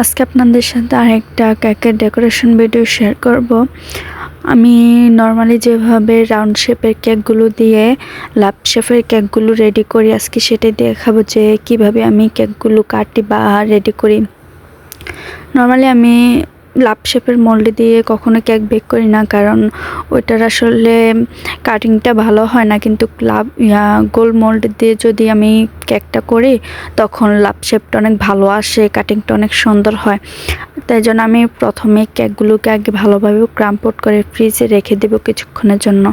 আজকে আপনাদের সাথে আরেকটা কেকের ডেকোরেশন ভিডিও শেয়ার করব। আমি নর্মালি যেভাবে রাউন্ড শেপের কেকগুলো দিয়ে লাভ শেপের কেকগুলো রেডি করি, আজকে সেটাই দেখাবো যে কিভাবে আমি কেকগুলো কাটি বা রেডি করি। নর্মালি আমি লাভ শেপের মোল্ডে দিয়ে কখনো কেক বেক করি না, কারণ ওইটার আসলে কাটিংটা ভালো হয় না। কিন্তু গোল মোল্ড দিয়ে যদি আমি কেকটা করি তখন লাভ শেপটা অনেক ভালো আসে, কাটিংটা অনেক সুন্দর হয়। তাই জন্য আমি প্রথমে কেকগুলোকে আগে ভালোভাবে ক্রাম্প আউট করে ফ্রিজে রেখে দেবো কিছুক্ষণের জন্য।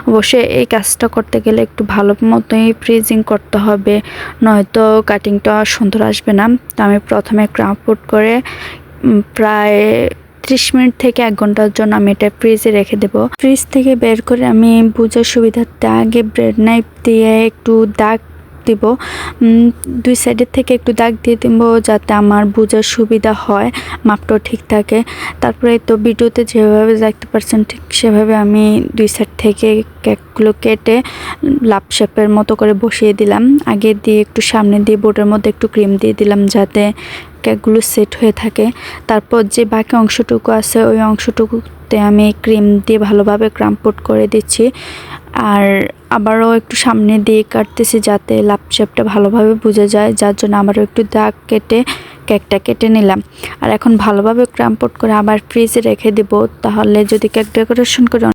অবশ্যই এই কাজটা করতে গেলে একটু ভালো মতোই ফ্রিজিং করতে হবে, নয়তো কাটিংটা সুন্দর আসবে না। তো আমি প্রথমে ক্রাম্প আউট করে প্রায় 30 মিনিট থেকে 1 ঘন্টার জন্য আমি এটা ফ্রিজে রেখে দেব। ফ্রিজ থেকে বের করে আমি বুঝার সুবিধার্থে আগে ব্রেড নাইফ দিয়ে একটু দাগ দিব, 2 সাইডের থেকে একটু দাগ দিয়ে দিব যাতে আমার বোঝার সুবিধা হয়, মাপটাও ঠিক থাকে। তারপরে তো ভিডিওতে যেভাবে দেখতে পাচ্ছেন ঠিক সেভাবে আমি 2 সাইড থেকে কেকগুলো কেটে লাভ শেপের মতো করে বসিয়ে দিলাম। আগে দিয়ে একটু সামনে দিয়ে বোর্ডের মধ্যে একটু ক্রিম দিয়ে দিলাম যাতে কেকগুলো সেট হয়ে থাকে। তারপর যে বাকি অংশটুকু আছে ওই অংশটুকুতে আমি ক্রিম দিয়ে ভালোভাবে ক্রাম্প আউট করে দিচ্ছি, আর আবারও একটু সামনে দিয়ে কাটতেছি যাতে লাভ শেপটা ভালোভাবে বোঝা যায়, যার জন্য আবারও একটু দাগ কেটে কেকটা কেটে নিলাম। আর এখন ভালোভাবে ক্রাম্প আউট করে আবার ফ্রিজে রেখে দেব, তাহলে যদি কেক ডেকোরেশন করে